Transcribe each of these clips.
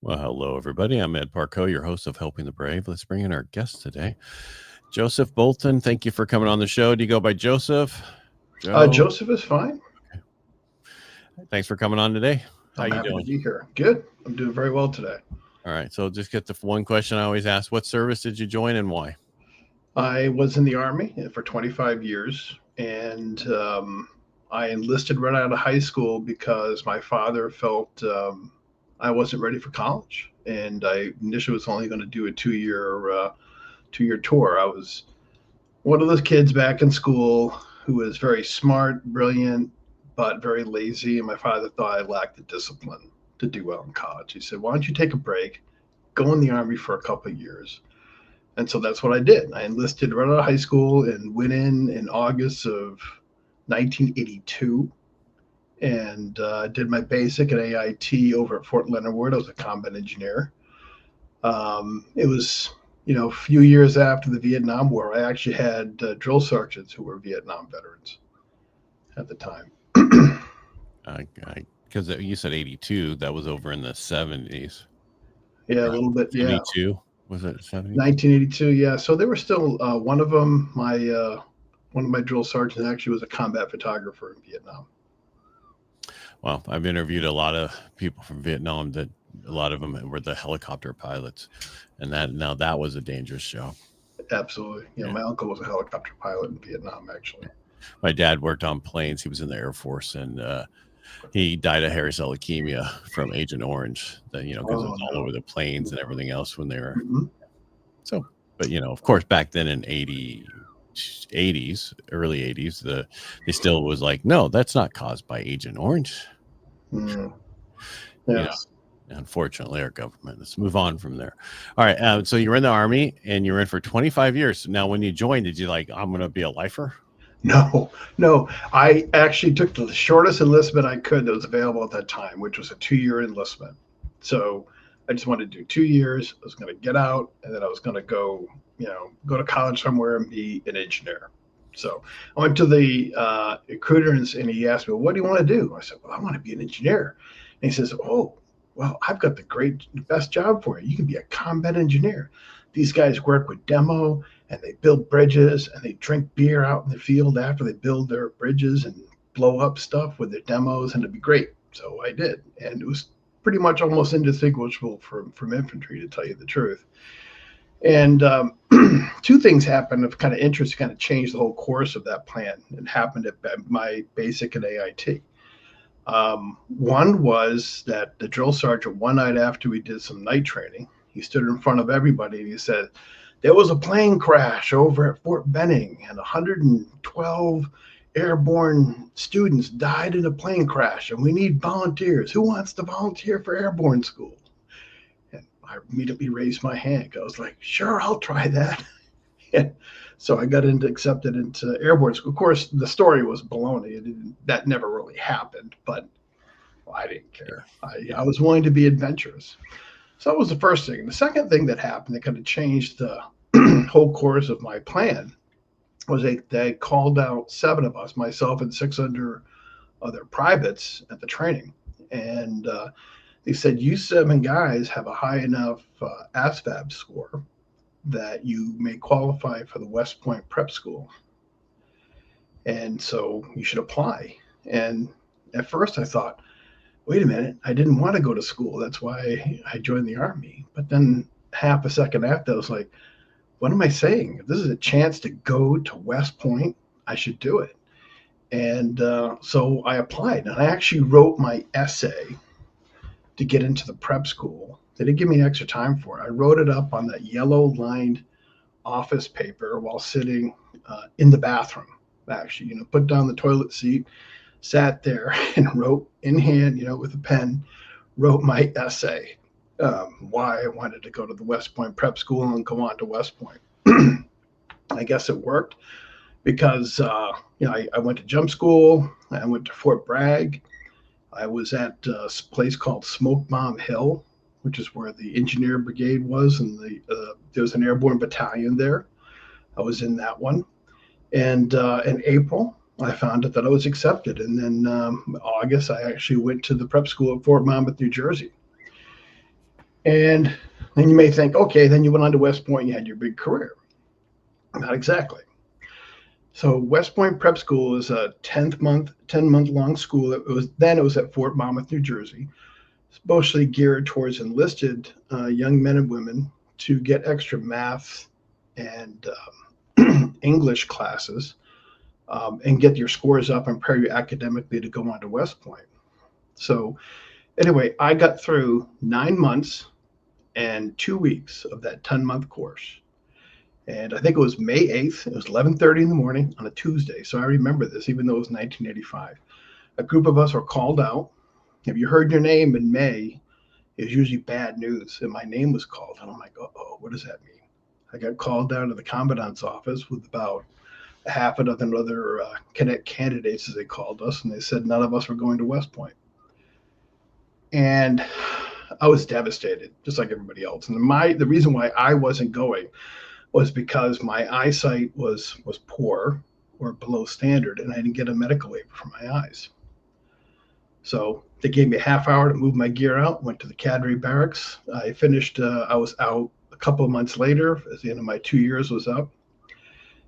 Well, hello, everybody. I'm Ed Parcaut, your host of Helping the Brave. Let's bring in our guest today, Joseph Bolton. Thank you for coming on the show. Do you go by Joseph? Joe? Joseph is fine. Thanks for coming on today. How I'm you happy to doing? be here. Good. I'm doing very well today. All right. So just get the one question I always ask. What service did you join and why? I was in the Army for 25 years, and I enlisted right out of high school because my father felt I wasn't ready for college, and I initially was only going to do a two-year tour. I was one of those kids back in school who was very smart, brilliant, but very lazy, and my father thought I lacked the discipline to do well in college. He said, "Why don't you take a break, go in the Army for a couple of years?" And so that's what I did. I enlisted right out of high school and went in August of 1982 and did my basic at AIT over at Fort Leonard Wood. I was a combat engineer. It was, a few years after the Vietnam War. I actually had drill sergeants who were Vietnam veterans at the time. Because you said 82, that was over in the 70s, Yeah, a right? little bit. Yeah, 72? Was it 70s? 1982. Yeah, so they were still one of them. One of my drill sergeants actually was a combat photographer in Vietnam. Well, I've interviewed a lot of people from Vietnam that a lot of them were the helicopter pilots. And that was a dangerous job. Absolutely. Yeah. My uncle was a helicopter pilot in Vietnam, actually. My dad worked on planes. He was in the Air Force, and he died of hairy cell leukemia from Agent Orange. Because it Oh was all over no. the planes and everything else when they were Hmm. so. But of course, back then in 80s, early 80s, they still was like, no, that's not caused by Agent Orange. Mm. You know, Yes. unfortunately, our government. Let's move on from there. All right. So you were in the Army and you were in for 25 years. Now, when you joined, did you like, I'm going to be a lifer? No, no. I actually took the shortest enlistment I could that was available at that time, which was a 2-year enlistment. So I just wanted to do 2 years. I was going to get out, and then I was going to go to college somewhere and be an engineer. So I went to the recruiter, and he asked me, "What do you want to do?" I said, "Well, I want to be an engineer." And he says, "Oh, well, I've got the best job for you. You can be a combat engineer. These guys work with demo, and they build bridges, and they drink beer out in the field after they build their bridges and blow up stuff with their demos, and it'd be great." So I did, and it was pretty much almost indistinguishable from infantry, to tell you the truth. And two things happened of kind of interest, kind of changed the whole course of that plan. It happened at my basic at AIT. One was that the drill sergeant, one night after we did some night training, he stood in front of everybody and he said, "There was a plane crash over at Fort Benning, and 112 airborne students died in a plane crash, and we need volunteers. Who wants to volunteer for airborne school?" And I immediately raised my hand. I was like, "Sure, I'll try that." And so I got accepted into airborne school. Of course, the story was baloney. That never really happened, but well, I didn't care. Yeah. I was willing to be adventurous. So that was the first thing. The second thing that happened that kind of changed the whole course of my plan was they called out 7 of us, myself and 6 other privates at the training. And they said, "You 7 guys have a high enough ASVAB score that you may qualify for the West Point Prep School. And so you should apply." And at first I thought, wait a minute, I didn't want to go to school. That's why I joined the Army. But then half a second after, I was like, what am I saying? If this is a chance to go to West Point, I should do it. And so I applied, and I actually wrote my essay to get into the prep school. They didn't give me extra time for it. I wrote it up on that yellow lined office paper while sitting in the bathroom. Actually, put down the toilet seat, sat there, and wrote in hand, with a pen, wrote my essay, why I wanted to go to the West Point Prep School and go on to West Point. I guess it worked because I went to jump school. I went to Fort Bragg. I was at a place called Smoke Bomb Hill, which is where the engineer brigade was, and there was an airborne battalion there. I was in that one, and in April I found out that I was accepted, and then August I actually went to the prep school at Fort Monmouth, New Jersey. And then you may think, okay, then you went on to West Point, you had your big career. Not exactly. So West Point Prep School is a 10-month long school. It was at Fort Monmouth, New Jersey. It's mostly geared towards enlisted young men and women to get extra math and English classes and get your scores up and prepare you academically to go on to West Point. So anyway, I got through 9 months and 2 weeks of that 10-month course. And I think it was May 8th. It was 11:30 in the morning on a Tuesday. So I remember this, even though it was 1985. A group of us were called out. If you heard your name in May, it was usually bad news. And my name was called. And I'm like, uh-oh, what does that mean? I got called down to the commandant's office with about a half a dozen other cadet candidates, as they called us. And they said none of us were going to West Point. And I was devastated, just like everybody else. And the reason why I wasn't going was because my eyesight was poor or below standard, and I didn't get a medical waiver for my eyes. So they gave me a half hour to move my gear out, went to the cadre barracks. I finished, I was out a couple of months later, as the end of my 2 years was up.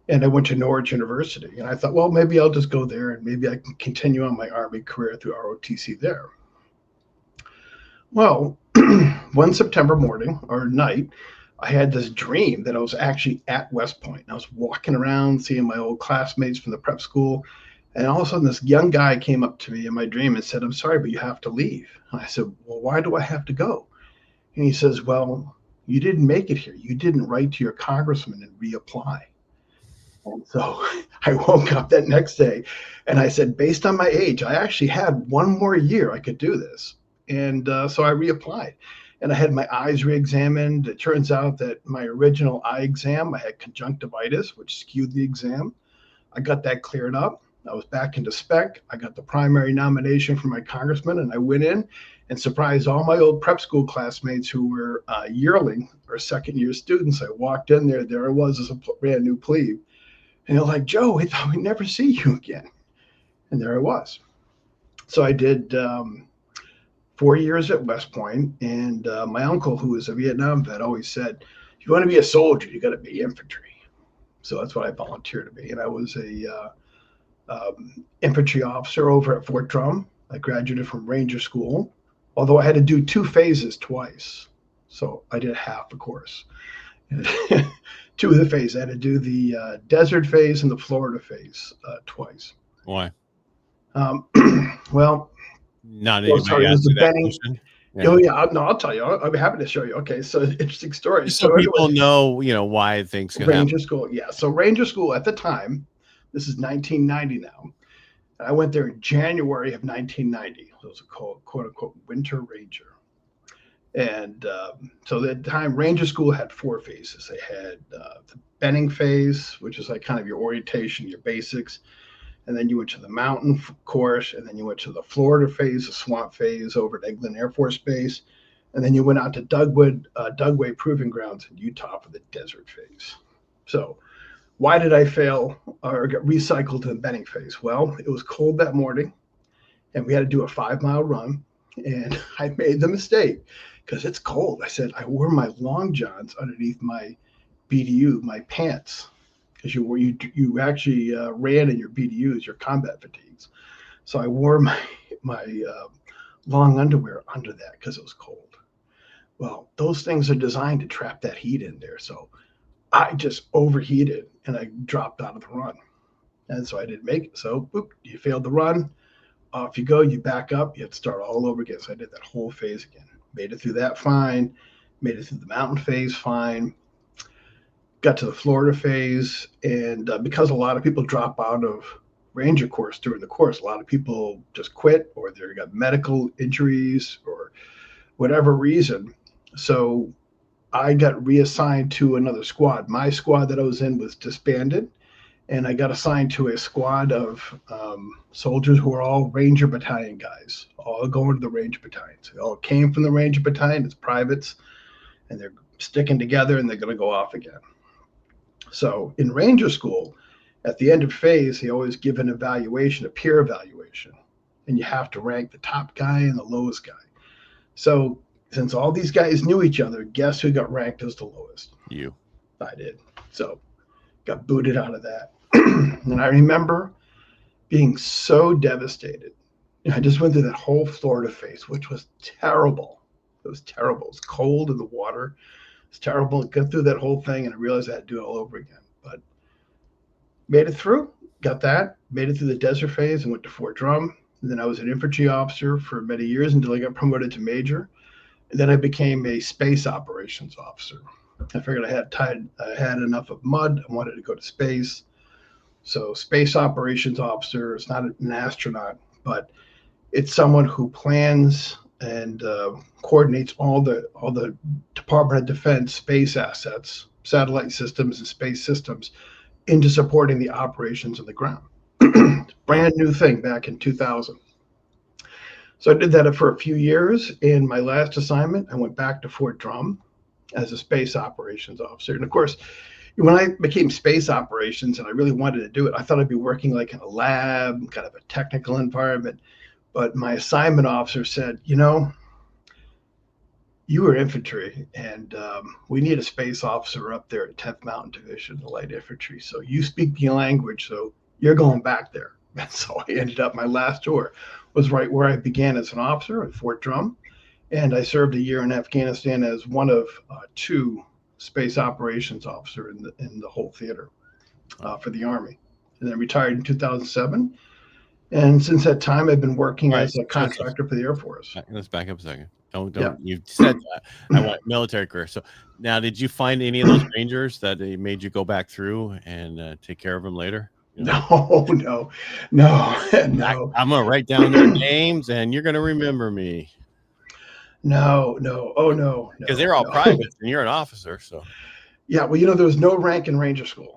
And I went to Norwich University. And I thought, well, maybe I'll just go there and maybe I can continue on my Army career through ROTC there. Well, one September morning or night, I had this dream that I was actually at West Point. I was walking around seeing my old classmates from the prep school. And all of a sudden, this young guy came up to me in my dream and said, "I'm sorry, but you have to leave." And I said, "Well, why do I have to go?" And he says, "Well, you didn't make it here. You didn't write to your congressman and reapply." And so I woke up that next day and I said, based on my age, I actually had one more year I could do this. And so I reapplied. And I had my eyes re-examined. It turns out that my original eye exam, I had conjunctivitis, which skewed the exam. I got that cleared up. I was back into spec. I got the primary nomination from my congressman, and I went in and surprised all my old prep school classmates who were yearling or second-year students. I walked in there I was as a brand new plebe. And they're like, "Joe, we thought we'd never see you again." And there I was. So I did 4 years at West Point, and my uncle, who was a Vietnam vet, always said, "If you want to be a soldier, you got to be infantry." So that's what I volunteered to be. And I was a infantry officer over at Fort Drum. I graduated from Ranger School, although I had to do 2 phases twice. So I did half the course. 2 of the phases. I had to do the desert phase and the Florida phase twice. Why? Well, not anybody answer that question. Yeah. Oh yeah, no, I'll tell you. I'm happy to show you. Okay, so interesting story. Just so people know, why things can Ranger happen. School. Yeah, so Ranger School at the time, this is 1990 now. I went there in January of 1990. It was a quote unquote winter ranger. And so at the time, Ranger School had 4 phases. They had the Benning phase, which is like kind of your orientation, your basics. And then you went to the mountain course, and then you went to the Florida phase, the swamp phase over at Eglin Air Force Base. And then you went out to Dugway Proving Grounds in Utah for the desert phase. So why did I fail or get recycled to the Benning phase? Well, it was cold that morning, and we had to do a 5-mile run. And I made the mistake because it's cold. I said I wore my long johns underneath my BDU, my pants, because you actually ran in your BDUs, your combat fatigues. So I wore my long underwear under that because it was cold. Well, those things are designed to trap that heat in there. So I just overheated and I dropped out of the run. And so I didn't make it. So boop, you failed the run. Off you go, you back up, you have to start all over again. So I did that whole phase again. Made it through that fine. Made it through the mountain phase fine. Got to the Florida phase. And because a lot of people drop out of Ranger course during the course, a lot of people just quit or they got medical injuries or whatever reason. So I got reassigned to another squad. My squad that I was in was disbanded. And I got assigned to a squad of soldiers who are all Ranger Battalion guys, all going to the Ranger Battalions. They all came from the Ranger Battalion as privates, and they're sticking together, and they're going to go off again. So in Ranger School, at the end of phase, they always give an evaluation, a peer evaluation, and you have to rank the top guy and the lowest guy. So since all these guys knew each other, guess who got ranked as the lowest? You. I did. So got booted out of that. And I remember being so devastated. I just went through that whole Florida phase, which was terrible. It was terrible. It was cold in the water. It's terrible. I got through that whole thing, and I realized I had to do it all over again. But made it through. Got that. Made it through the desert phase and went to Fort Drum. And then I was an infantry officer for many years until I got promoted to major. And then I became a space operations officer. I figured I had enough of mud. I wanted to go to space. So space operations officer is not an astronaut, but it's someone who plans and coordinates all the Department of Defense space assets, satellite systems, and space systems into supporting the operations of the ground. Brand new thing back in 2000. So I did that for a few years. In my last assignment, I went back to Fort Drum as a space operations officer. And of course, when I became space operations and I really wanted to do it, I thought I'd be working like in a lab, kind of a technical environment. But my assignment officer said, you know, you were infantry, and we need a space officer up there at 10th Mountain Division, the light infantry. So you speak the language, so you're going back there. And so I ended up, my last tour was right where I began as an officer at Fort Drum. And I served a year in Afghanistan as one of two space operations officer in the whole theater for the Army. And then retired in 2007. And since that time, I've been working as a contractor for the Air Force. Let's back up a second. Don't. Yeah. You said that. I want military career. So now, did you find any of those Rangers that they made you go back through and take care of them later? You know? No. I'm gonna write down their names, and you're gonna remember me. No. Oh no. Because they're all privates, and you're an officer. So. Yeah. Well, you know, there was no rank in Ranger School.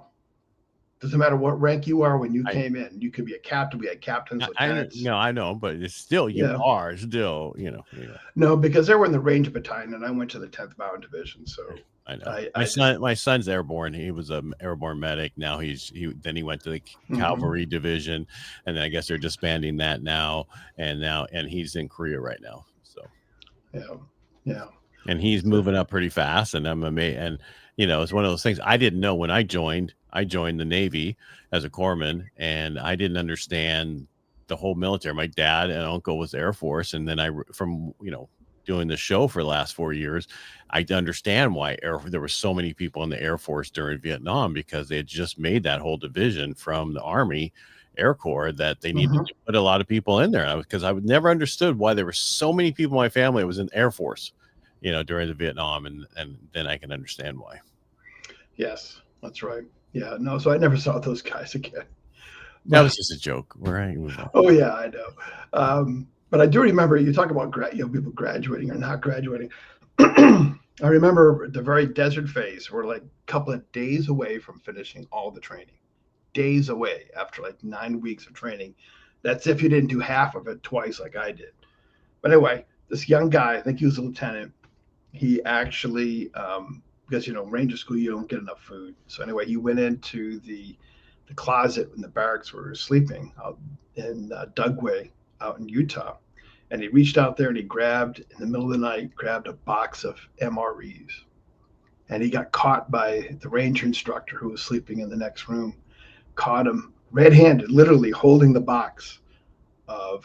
Doesn't matter what rank you are when you came in. You could be a captain. We had captains. I know, but it's still you are still, you know. No, because they were in the Ranger Battalion, and I went to the 10th Mountain Division. So I know. My son's airborne. He was an airborne medic. Now he went to the Cavalry Division, and then I guess they're disbanding that now. And he's in Korea right now. So yeah. And he's moving up pretty fast, and I'm amazed. And you know, it's one of those things I didn't know when I joined. I joined the Navy as a corpsman, and I didn't understand the whole military. My dad and uncle was Air Force, and then from doing the show for the last 4 years, I understand why there were so many people in the Air Force during Vietnam, because they had just made that whole division from the Army Air Corps that they needed to put a lot of people in there. Because I never understood why there were so many people in my family that was in the Air Force, during the Vietnam, and then I can understand why. Yes, that's right. Yeah, no, so I never saw those guys again. That was just a joke, right? Oh yeah, I know. But I do remember you talk about people graduating or not graduating. I remember the very desert phase. We're like a couple of days away from finishing all the training. Days away after like 9 weeks of training. That's if you didn't do half of it twice like I did. But anyway, this young guy, I think he was a lieutenant. He actually, because Ranger School, you don't get enough food. So anyway, he went into the closet in the barracks where we were sleeping out in Dugway out in Utah. And he reached out there and he grabbed, in the middle of the night, a box of MREs. And he got caught by the Ranger instructor who was sleeping in the next room, caught him red-handed, literally holding the box of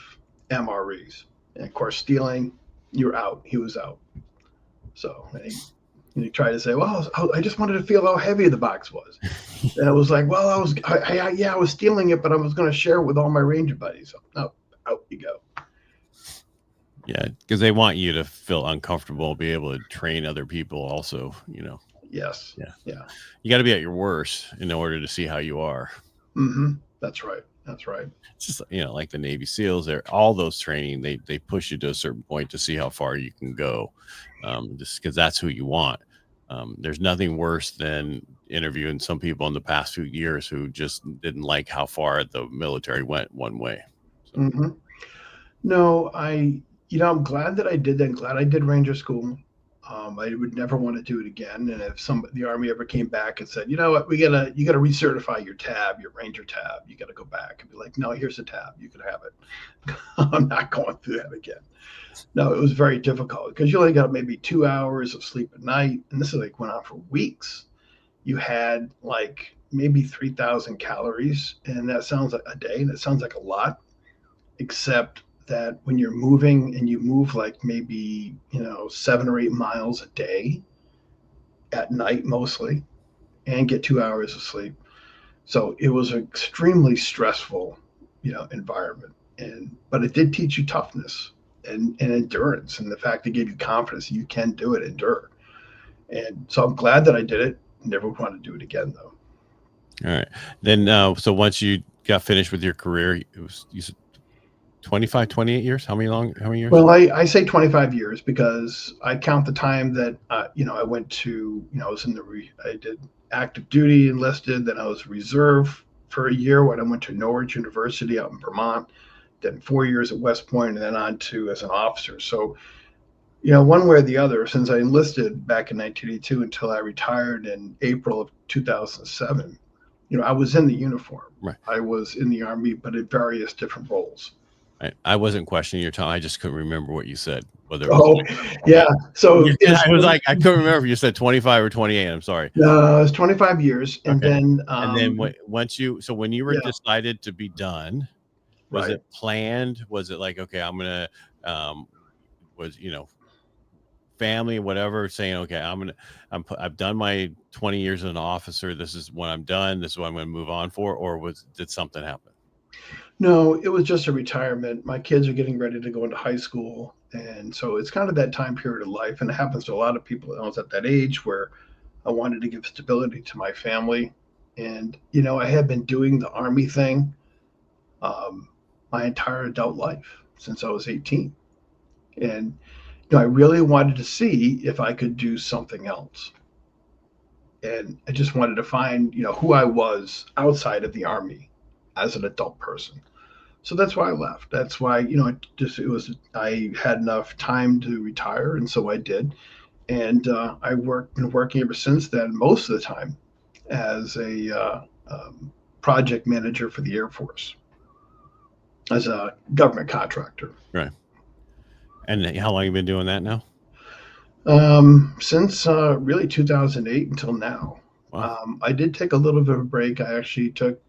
MREs. And of course, stealing, you're out. He was out. So and he tried to say, well, I just wanted to feel how heavy the box was. And it was like, well, I was stealing it, but I was going to share it with all my Ranger buddies. So, no, out you go. Yeah, because they want you to feel uncomfortable, be able to train other people also, Yes. Yeah. You got to be at your worst in order to see how you are. That's right. It's just, like the Navy SEALs, all those training, they push you to a certain point to see how far you can go, just because that's who you want. There's nothing worse than interviewing some people in the past few years who just didn't like how far the military went one way. So. No, I'm glad that I did that. I'm glad I did Ranger School. I would never want to do it again. And if the Army ever came back and said, you know what, you gotta recertify your tab, your Ranger tab, you gotta go back, I'd be like, no, here's the tab, you can have it. I'm not going through that again. No, it was very difficult because you only got maybe 2 hours of sleep at night, and this is like went on for weeks. You had like maybe 3,000 calories, and that sounds like a day, and it sounds like a lot, except that when you're moving and you move like maybe 7 or 8 miles a day at night mostly and get 2 hours of sleep. So it was an extremely stressful environment, and but it did teach you toughness and endurance, and the fact it gave you confidence you can do it, endure. And so I'm glad that I did it. Never want to do it again though. All right. Then, so once you got finished with your career, it was, you said 25, 28 years? How many years? Well, I say 25 years because I count the time that, I went to, I was in I did active duty, enlisted, then I was reserve for a year when I went to Norwich University out in Vermont, then 4 years at West Point, and then on to as an officer. So, one way or the other, since I enlisted back in 1982 until I retired in April of 2007, I was in the uniform. Right. I was in the Army, but in various different roles. I wasn't questioning your time. I just couldn't remember what you said. Whether it was yeah. So I was like, I couldn't remember if you said 25 or 28. I'm sorry. No, it was 25 years, and Okay. then when you were decided to be done, was right. it planned? Was it like, okay, I'm gonna was family, whatever, saying, okay, I've done my 20 years as an officer. This is when I'm done. This is what I'm going to move on for. Or did something happen? No, it was just a retirement. My kids are getting ready to go into high school, and so it's kind of that time period of life, and it happens to a lot of people. I was at that age where I wanted to give stability to my family, and I had been doing the Army thing my entire adult life since I was 18, and I really wanted to see if I could do something else. And I just wanted to find, who I was outside of the Army as an adult person. So that's why I left. That's why, I had enough time to retire, and so I did. And been working ever since then, most of the time, as a project manager for the Air Force, as a government contractor. Right. And how long have you been doing that now? Since really 2008 until now. Wow. I did take a little bit of a break. I actually took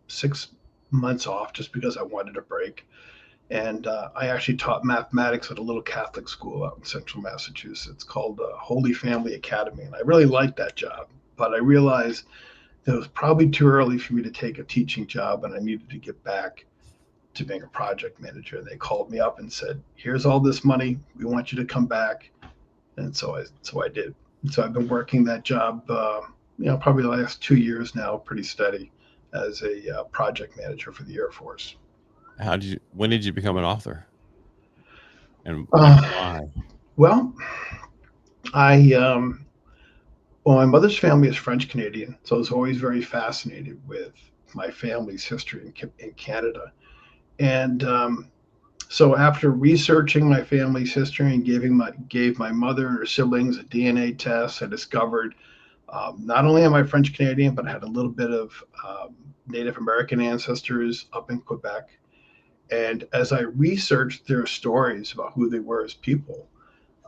6 months off just because I wanted a break. And I actually taught mathematics at a little Catholic school out in central Massachusetts called Holy Family Academy. And I really liked that job. But I realized that it was probably too early for me to take a teaching job, and I needed to get back to being a project manager. And they called me up and said, here's all this money. We want you to come back. And so I did. So I've been working that job, probably the last 2 years now, pretty steady as a project manager for the Air Force. When did you become an author? And why? Well, my mother's family is French Canadian, so I was always very fascinated with my family's history in Canada. And so after researching my family's history and gave my mother and her siblings a DNA test, I discovered not only am I French Canadian, but I had a little bit of Native American ancestors up in Quebec. And as I researched their stories about who they were as people,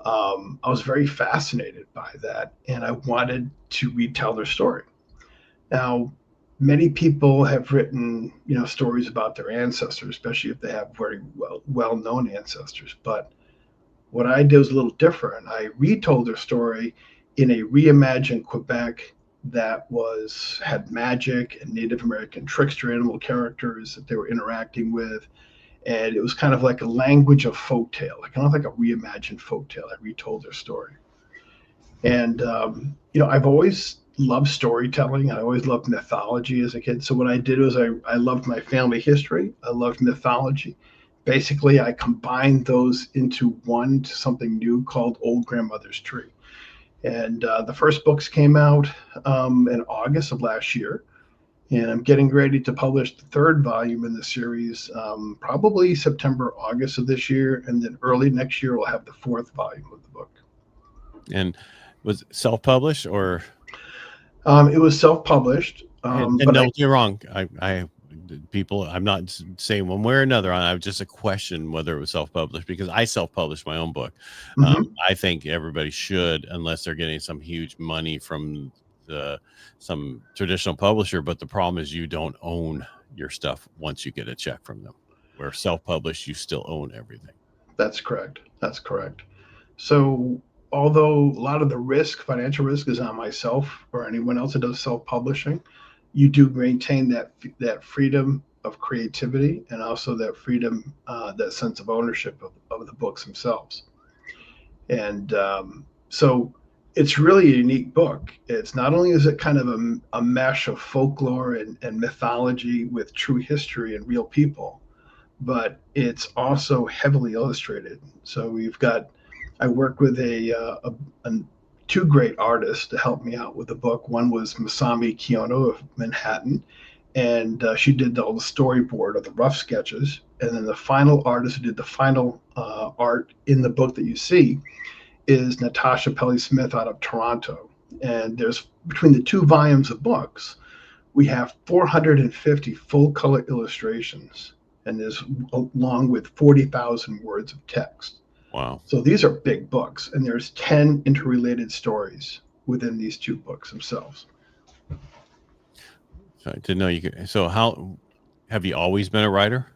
I was very fascinated by that, and I wanted to retell their story. Now, many people have written, stories about their ancestors, especially if they have very well-known ancestors. But what I did was a little different. I retold their story in a reimagined Quebec that had magic and Native American trickster animal characters that they were interacting with. And it was kind of like a language of folktale, kind of like a reimagined folktale. I retold their story. And, I've always loved storytelling. I always loved mythology as a kid. So what I did was I loved my family history. I loved mythology. Basically, I combined those into something new called Old Grandmother's Tree. And the first books came out in August of last year. And I'm getting ready to publish the third volume in the series, probably September, August of this year. And then early next year, we'll have the fourth volume of the book. And was it self-published or It was self-published, and but I don't get me wrong, I people, I'm not saying one way or another. I was just a question whether it was self-published because I self-published my own book. mhm, I think everybody should, unless they're getting some huge money from the some traditional publisher. But the problem is you don't own your stuff once you get a check from them. Where self-published, you still own everything. that's correct. That's correct. So although a lot of the risk, financial risk, is on myself or anyone else that does self-publishing, you do maintain that freedom of creativity and also that freedom, that sense of ownership of the books themselves. And so it's really a unique book. It's not only is it kind of a mesh of folklore and mythology with true history and real people, but it's also heavily illustrated. So we've got, I worked with a two great artists to help me out with the book. One was Masami Kiono of Manhattan, and she did all the storyboard of the rough sketches. And then the final artist who did the final art in the book that you see is Natasha Pelly Smith out of Toronto. And there's between the two volumes of books, we have 450 full color illustrations, and there's along with 40,000 words of text. Wow. So these are big books, and there's 10 interrelated stories within these two books themselves. So I didn't know you could. So how have you always been a writer?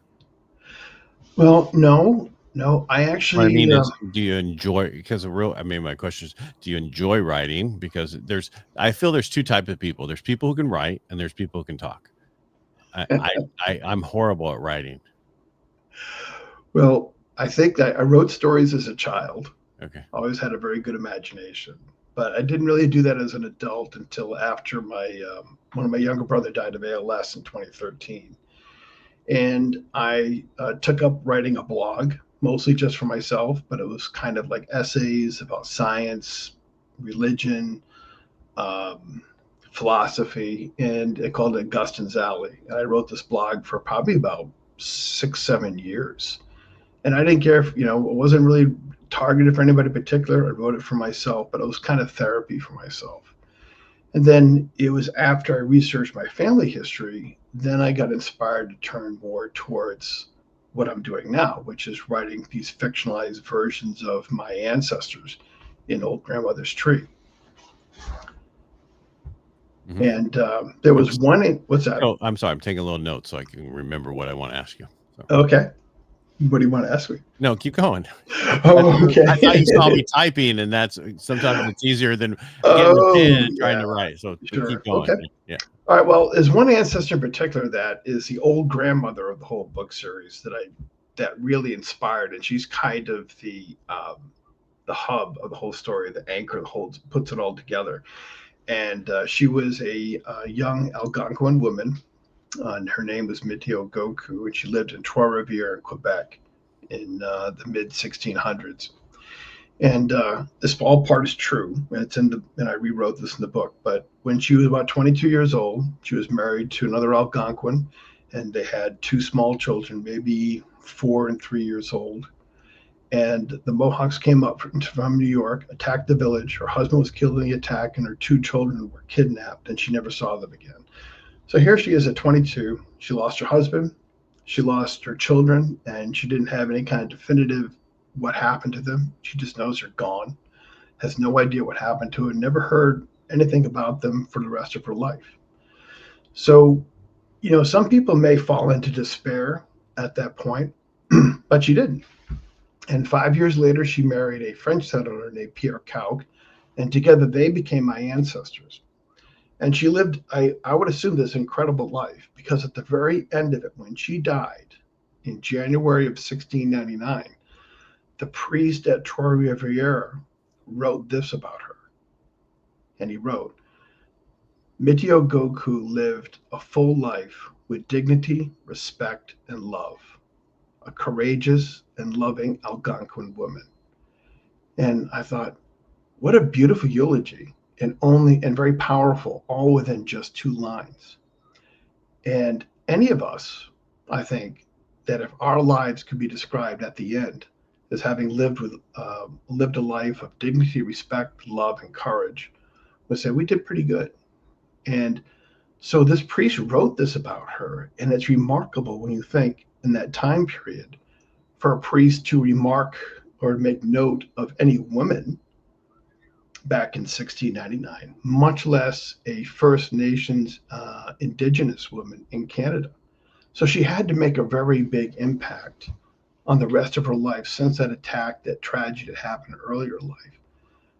Well, no, no, I What I actually, mean is, do you enjoy? Because the real, I mean, my question is, do you enjoy writing? Because I feel there's two types of people. There's people who can write, and there's people who can talk. I, I, I'm horrible at writing. well, I think that I wrote stories as a child. Okay. Always had a very good imagination, but I didn't really do that as an adult until after my one of my younger brother died of ALS in 2013, and I took up writing a blog, mostly just for myself, but it was kind of like essays about science, religion, um, philosophy, and I called it Guston's Alley. And I wrote this blog for probably about 6, 7 years, and I didn't care if, it wasn't really targeted for anybody in particular. I wrote it for myself, but it was kind of therapy for myself. And then it was after I researched my family history, then I got inspired to turn more towards what I'm doing now, which is writing these fictionalized versions of my ancestors in Old Grandmother's Tree. Hmm. And there was one. What's that? So I'm sorry. I'm taking a little note so I can remember what I want to ask you. So. Okay. What do you want to ask me? No, keep going. Oh, I thought you saw okay. me typing, and that's sometimes it's easier than getting a pen Oh, and trying yeah. to write. So keep Sure. going. Okay. Yeah. All right. Well, there's one ancestor in particular that is the old grandmother of the whole book series that really inspired, and she's kind of the hub of the whole story, the anchor that holds puts it all together. And she was a young Algonquin woman, and her name was Mito Goku, and she lived in Trois-Rivières in Quebec in the mid 1600s. And this all part is true, and and I rewrote this in the book. But when she was about 22 years old, she was married to another Algonquin, and they had two small children, maybe 4 and 3 years old. And the Mohawks came up from New York, attacked the village. Her husband was killed in the attack, and her two children were kidnapped, and she never saw them again. So here she is at 22. She lost her husband, she lost her children, and she didn't have any kind of definitive what happened to them. She just knows they're gone, has no idea what happened to her, never heard anything about them for the rest of her life. So, some people may fall into despair at that point, but she didn't. And 5 years later, she married a French settler named Pierre Cauk, and together they became my ancestors. And she lived, I would assume, this incredible life because at the very end of it, when she died in January of 1699, the priest at Trois-Rivières wrote this about her. And he wrote, Mitio Goku lived a full life with dignity, respect, and love, a courageous and loving Algonquin woman. And I thought, what a beautiful eulogy, and very powerful, all within just 2 lines. And any of us, I think, that if our lives could be described at the end, as having lived a life of dignity, respect, love, and courage, would say we did pretty good. And so this priest wrote this about her, and it's remarkable when you think in that time period for a priest to remark or make note of any woman back in 1699, much less a First Nations Indigenous woman in Canada. So she had to make a very big impact on the rest of her life since that attack, that tragedy that happened earlier in life,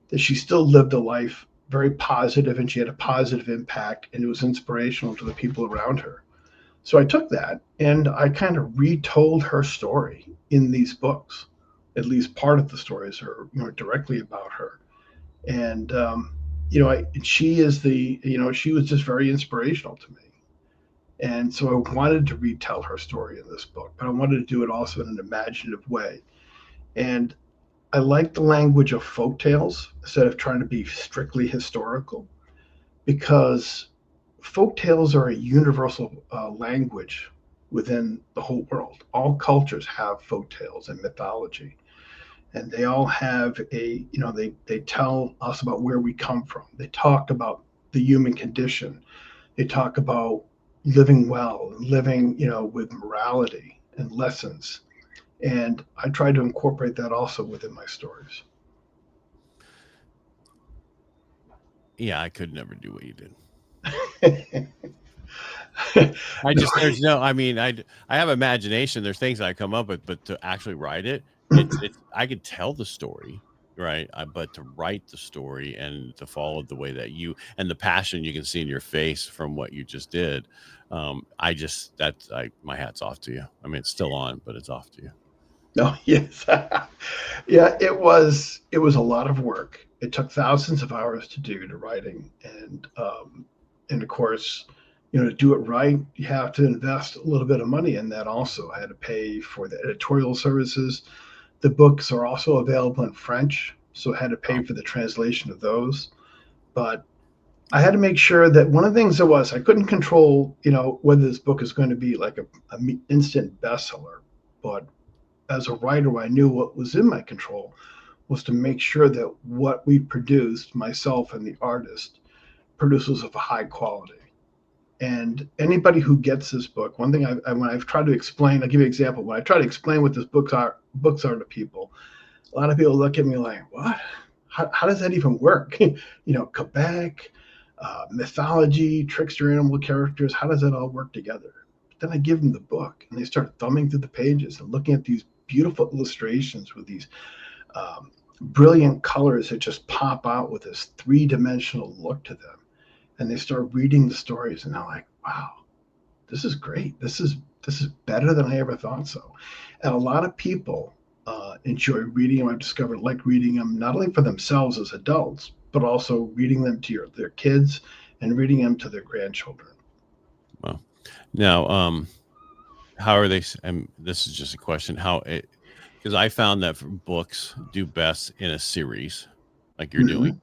that she still lived a life very positive and she had a positive impact and it was inspirational to the people around her. So I took that and I kind of retold her story in these books. At least part of the stories are directly about her. And she is she was just very inspirational to me. And so I wanted to retell her story in this book, but I wanted to do it also in an imaginative way. And I like the language of folk tales instead of trying to be strictly historical, because folk tales are a universal language within the whole world. All cultures have folk tales and mythology, and they all have they tell us about where we come from. They talk about the human condition. They talk about living well, living with morality and lessons. And I try to incorporate that also within my stories. Yeah, I could never do what you did. I No. just there's no I mean, I have imagination, there's things I come up with, but to actually write it, it's I could tell the story, right? But to write the story and to follow the way that you and the passion you can see in your face from what you just did, I just that's I my hat's off to you. I mean, it's still on, but it's off to you. No, yes. Yeah, it was a lot of work. It took thousands of hours to do the writing, and of course, to do it right, you have to invest a little bit of money in that also. I had to pay for the editorial services. The books are also available in French, so I had to pay Oh, for the translation of those. But I had to make sure that one of the things that was I couldn't control, whether this book is going to be like a instant bestseller. But as a writer, I knew what was in my control was to make sure that what we produced, myself and the artist, produces of a high quality. And anybody who gets this book, one thing when I've tried to explain, I'll give you an example. When I try to explain what this books are to people, a lot of people look at me like, "What? How does that even work?" Quebec, mythology, trickster animal characters. How does that all work together? But then I give them the book, and they start thumbing through the pages and looking at these beautiful illustrations with these brilliant colors that just pop out with this three-dimensional look to them. And they start reading the stories, and they're like, "Wow, this is great. This is better than I ever thought so." And a lot of people enjoy reading them. I've discovered like reading them not only for themselves as adults, but also reading them to their kids and reading them to their grandchildren. well. Now, how are they? And this is just a question. How it because I found that books do best in a series, like you're doing,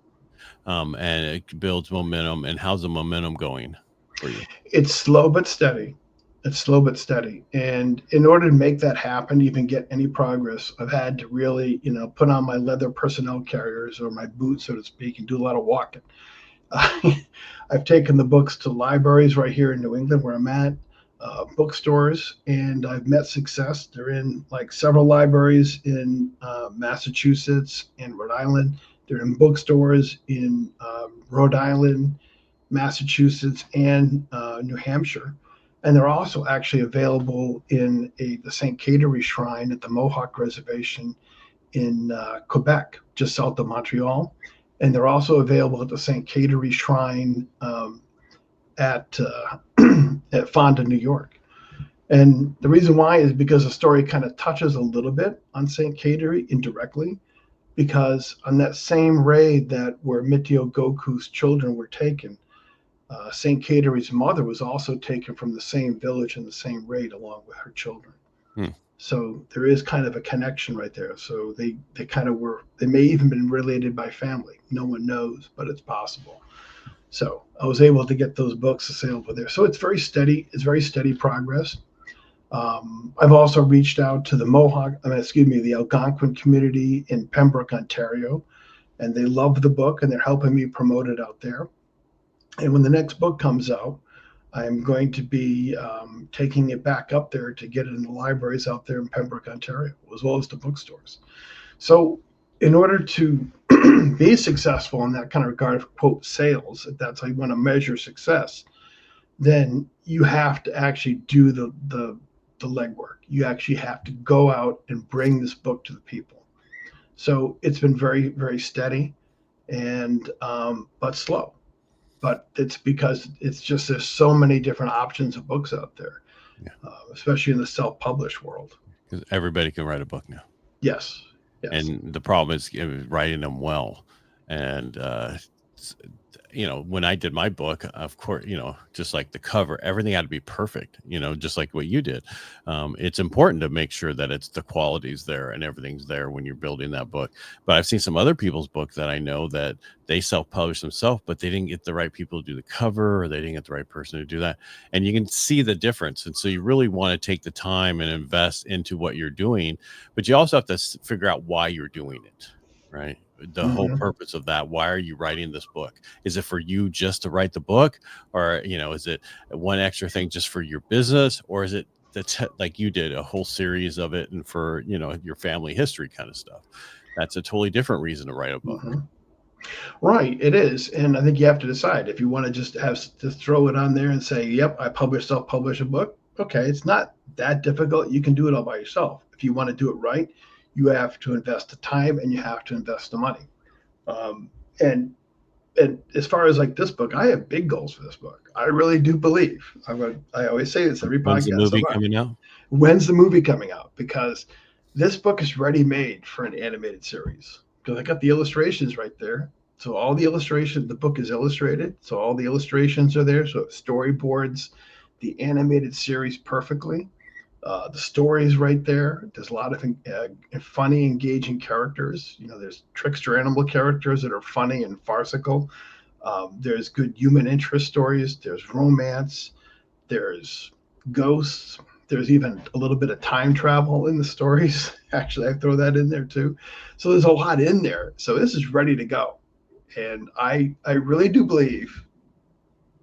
Mm-hmm. and it builds momentum. And how's the momentum going for you? It's slow but steady. It's slow but steady. And in order to make that happen, even get any progress, I've had to really, put on my leather personnel carriers or my boots, so to speak, and do a lot of walking. I've taken the books to libraries right here in New England where I'm at, bookstores, and I've met success. They're in like several libraries in Massachusetts and Rhode Island. They're in bookstores in Rhode Island, Massachusetts, and New Hampshire. And they're also actually available in the St. Catherine Shrine at the Mohawk Reservation in Quebec, just south of Montreal. And they're also available at the St. Catherine Shrine at at Fonda, New York. And the reason why is because the story kind of touches a little bit on St. Catherine indirectly, because on that same raid that where Mito Goku's children were taken, St. Catherine's mother was also taken from the same village in the same raid along with her children. Hmm. So there is kind of a connection right there. So they kind of were, they may even been related by family. No one knows, but it's possible. So I was able to get those books available there. So it's very steady. It's very steady progress. I've also reached out to the the Algonquin community in Pembroke, Ontario, and they love the book and they're helping me promote it out there. And when the next book comes out, I'm going to be taking it back up there to get it in the libraries out there in Pembroke, Ontario, as well as the bookstores. So, in order to be successful in that kind of regard, quote, sales, if that's how you want to measure success, then you have to actually do the legwork. You actually have to go out and bring this book to the people. So it's been very, very steady and but slow. But it's because it's just there's so many different options of books out there, Yeah. Especially in the self-published world. Because everybody can write a book now. Yes. Yes. And the problem is writing them well. And when I did my book, of course, just like the cover, everything had to be perfect, just like what you did. It's important to make sure that it's the quality's there and everything's there when you're building that book. But I've seen some other people's books that I know that they self-publish themselves, but they didn't get the right people to do the cover, or they didn't get the right person to do that. And you can see the difference. And so you really want to take the time and invest into what you're doing, but you also have to figure out why you're doing it, right? The whole purpose of that. Why are you writing this book? Is it for you just to write the book, or is it one extra thing just for your business, or is it like you did a whole series of it and for your family history kind of stuff? That's a totally different reason to write a book. Right, it is. And I think you have to decide if you want to just have to throw it on there and say, yep, I self-publish a book. Okay, it's not that difficult. You can do it all by yourself. If you want to do it right, you have to invest the time and you have to invest the money. And as far as like this book, I have big goals for this book. I really do believe. I always say this every podcast. When's the movie coming out? When's the movie coming out? Because this book is ready made for an animated series. Because I got the illustrations right there. So all the illustrations, the book is illustrated. So all the illustrations are there. So it storyboards the animated series perfectly. The story is right there. There's a lot of funny, engaging characters. There's trickster animal characters that are funny and farcical. There's good human interest stories. There's romance. There's ghosts. There's even a little bit of time travel in the stories. Actually, I throw that in there too. So there's a lot in there. So this is ready to go. And I really do believe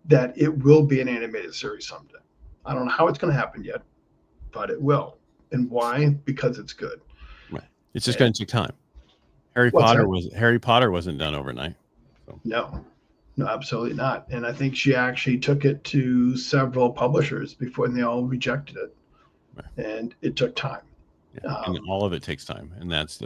that it will be an animated series someday. I don't know how it's going to happen yet, but it will. And why? Because it's good. Right. It's just going to take time. Harry Potter wasn't done overnight. So. No, absolutely not. And I think she actually took it to several publishers before they all rejected it. Right. And it took time. Yeah. And all of it takes time. And that's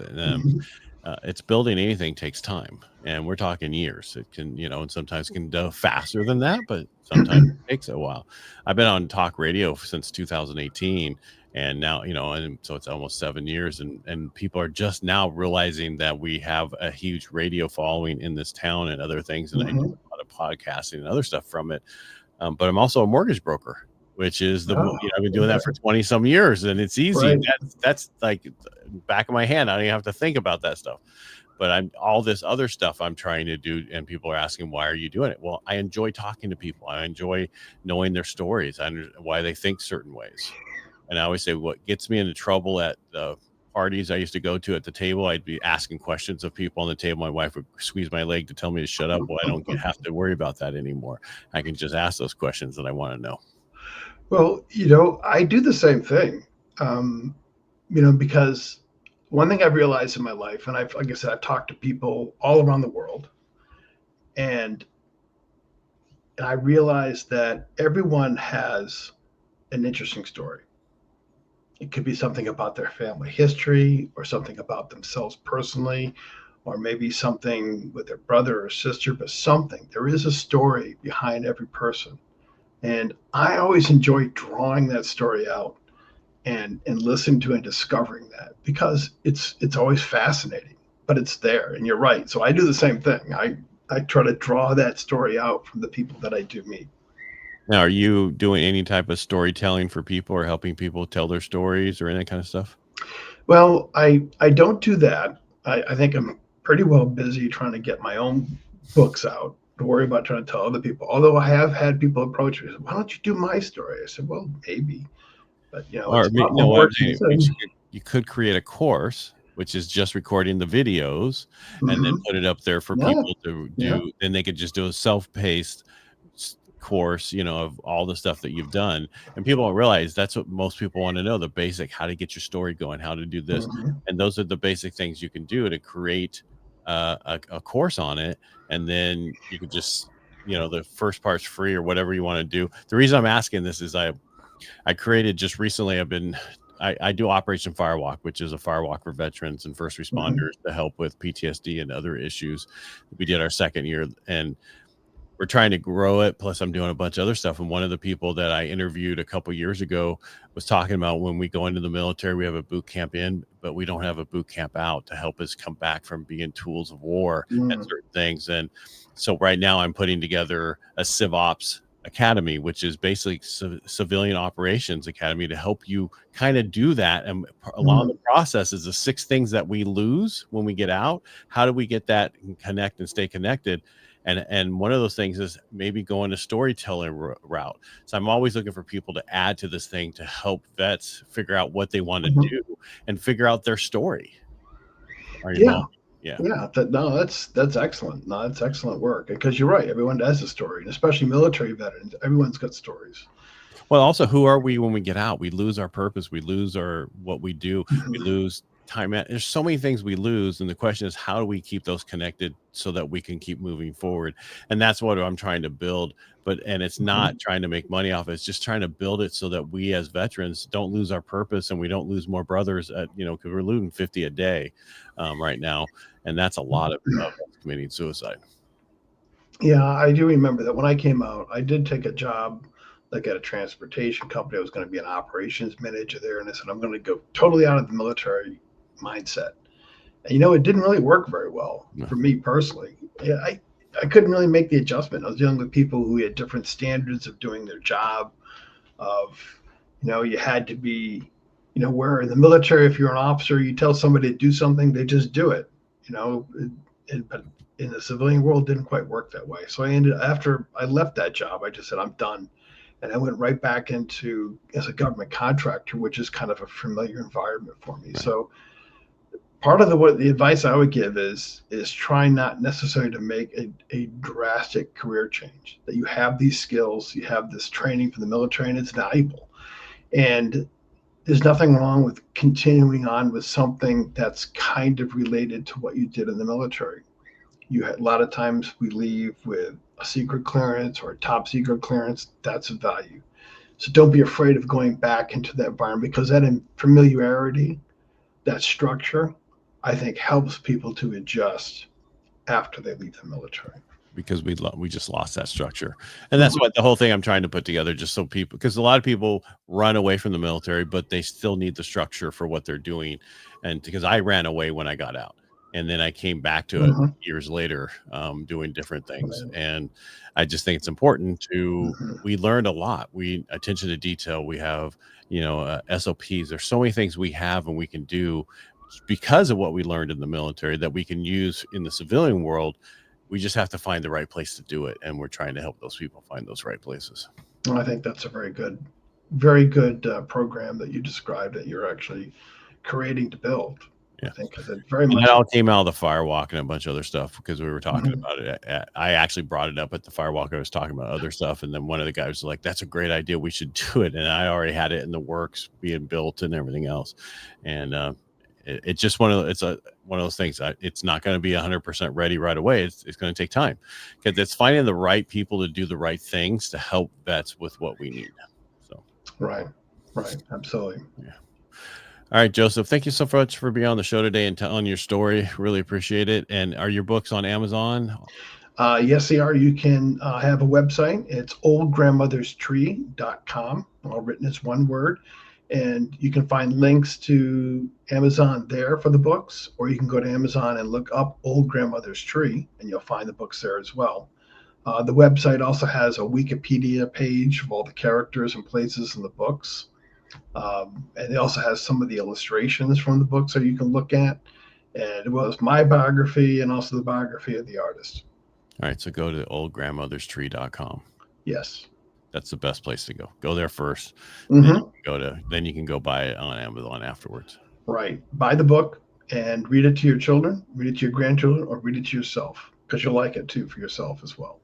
it's building anything takes time. And we're talking years. It can, and sometimes can go faster than that, but sometimes it takes a while. I've been on talk radio since 2018. And now, and so it's almost 7 years, and people are just now realizing that we have a huge radio following in this town and other things. And I do a lot of podcasting and other stuff from it. But I'm also a mortgage broker, which is I've been doing that for 20 some years, and it's easy. Right. That's like back of my hand. I don't even have to think about that stuff. But all this other stuff I'm trying to do, and people are asking, why are you doing it? Well, I enjoy talking to people. I enjoy knowing their stories, why they think certain ways. And I always say what gets me into trouble at the parties I used to go to at the table, I'd be asking questions of people on the table. My wife would squeeze my leg to tell me to shut up. Well, I don't have to worry about that anymore. I can just ask those questions that I want to know. Well, I do the same thing, because one thing I've realized in my life, and like I said, I've talked to people all around the world, and I realized that everyone has an interesting story. It could be something about their family history, or something about themselves personally, or maybe something with their brother or sister, but something. There is a story behind every person. And I always enjoy drawing that story out and listening to and discovering that, because it's always fascinating, but it's there, and you're right. So I do the same thing. I try to draw that story out from the people that I do meet. Now, are you doing any type of storytelling for people, or helping people tell their stories, or any kind of stuff? Well, I don't do that. I think I'm pretty well busy trying to get my own books out to worry about trying to tell other people. Although I have had people approach me, why don't you do my story? I said, well, maybe. But you know, Or it's a lot no, more what I'm work than saying, you think. you could create a course, which is just recording the videos and then Hmm. put it up there for Yeah, people to yeah. do. Then they could just do a self-paced course, of all the stuff that you've done. And people don't realize that's what most people want to know, the basic, how to get your story going, how to do this. Hmm. And those are the basic things you can do to create a course on it. And then you could just, the first part's free or whatever you want to do. The reason I'm asking this is I created just recently. I do Operation Firewalk, which is a firewalk for veterans and first Hmm. responders to help with PTSD and other issues. We did our second year, and we're trying to grow it. Plus, I'm doing a bunch of other stuff. And one of the people that I interviewed a couple years ago was talking about when we go into the military, we have a boot camp in, but we don't have a boot camp out to help us come back from being tools of war at Mm. certain things. And so right now I'm putting together a CivOps academy, which is basically civilian operations academy to help you kind of do that. And along the Mm. process is the 6 things that we lose when we get out. How do we get that and connect and stay connected? And one of those things is maybe going a storytelling route. So I'm always looking for people to add to this thing to help vets figure out what they want to Mhm. do and figure out their story. Are you Yeah, following? Yeah. yeah. No, that's excellent. No, that's excellent work. Because you're right. Everyone has a story, and especially military veterans. Everyone's got stories. Well, also, who are we when we get out? We lose our purpose. We lose our what we do. We Mhm. lose time. There's so many things we lose, and the question is, how do we keep those connected so that we can keep moving forward? And that's what I'm trying to build. And it's Mhm. not trying to make money off it. It's just trying to build it so that we as veterans don't lose our purpose and we don't lose more brothers. Because we're losing 50 a day right now, and that's a lot of us committing suicide. Yeah, I do remember that when I came out, I did take a job like at a transportation company. I was going to be an operations manager there, and I said I'm going to go totally out of the military mindset. And it didn't really work very well No. for me personally. Yeah, I couldn't really make the adjustment. I was dealing with people who had different standards of doing their job. Of you had to be, where in the military, if you're an officer, you tell somebody to do something, they just do it. You know, but in the civilian world, it didn't quite work that way. So after I left that job, I just said I'm done, and I went right back into as a government contractor, which is kind of a familiar environment for me. Right. So part of the advice I would give is try not necessarily to make a drastic career change. That you have these skills, you have this training from the military, and it's valuable. And there's nothing wrong with continuing on with something that's kind of related to what you did in the military. A lot of times we leave with a secret clearance or a top secret clearance. That's of value. So don't be afraid of going back into that environment because that familiarity, that structure, I think helps people to adjust after they leave the military. Because we just lost that structure. And that's Mhm. what the whole thing I'm trying to put together, just so people, because a lot of people run away from the military, but they still need the structure for what they're doing. And because I ran away when I got out, and then I came back to it Mhm. years later, doing different things. Right. And I just think it's important to, Mhm. we learned a lot. We attention to detail. We have, SOPs. There's so many things we have and we can do because of what we learned in the military that we can use in the civilian world. We just have to find the right place to do it, and we're trying to help those people find those right places. I think that's a very good program that you described that you're actually creating to build. I Yeah, think because it very and that much. all came out of the firewalk and a bunch of other stuff because we were talking Mhm. about it. I actually brought it up at the firewalk. I was talking about other stuff, and then one of the guys was like, "That's a great idea. We should do it." And I already had it in the works, being built and everything else. And it's just one of those things. It's not going to be 100% ready right away. It's going to take time because it's finding the right people to do the right things to help vets with what we need. So Right, right, absolutely. yeah. All right, Joseph. Thank you so much for being on the show today and telling your story. Really appreciate it. And are your books on Amazon? Yes, they are. You can have a website. It's oldgrandmotherstree.com, all written as one word. And you can find links to Amazon there for the books, or you can go to Amazon and look up Old Grandmother's Tree, and you'll find the books there as well. The website also has a Wikipedia page of all the characters and places in the books. And it also has some of the illustrations from the books that you can look at. And it was my biography and also the biography of the artist. All right, so go to oldgrandmotherstree.com. Yes. that's the best place to go. Go there first. Mm-hmm. Then you can go buy it on Amazon afterwards. Right. Buy the book and read it to your children, read it to your grandchildren, or read it to yourself, because you'll like it too for yourself as well.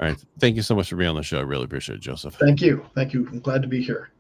All right. Thank you so much for being on the show. I really appreciate it, Joseph. Thank you. Thank you. I'm glad to be here.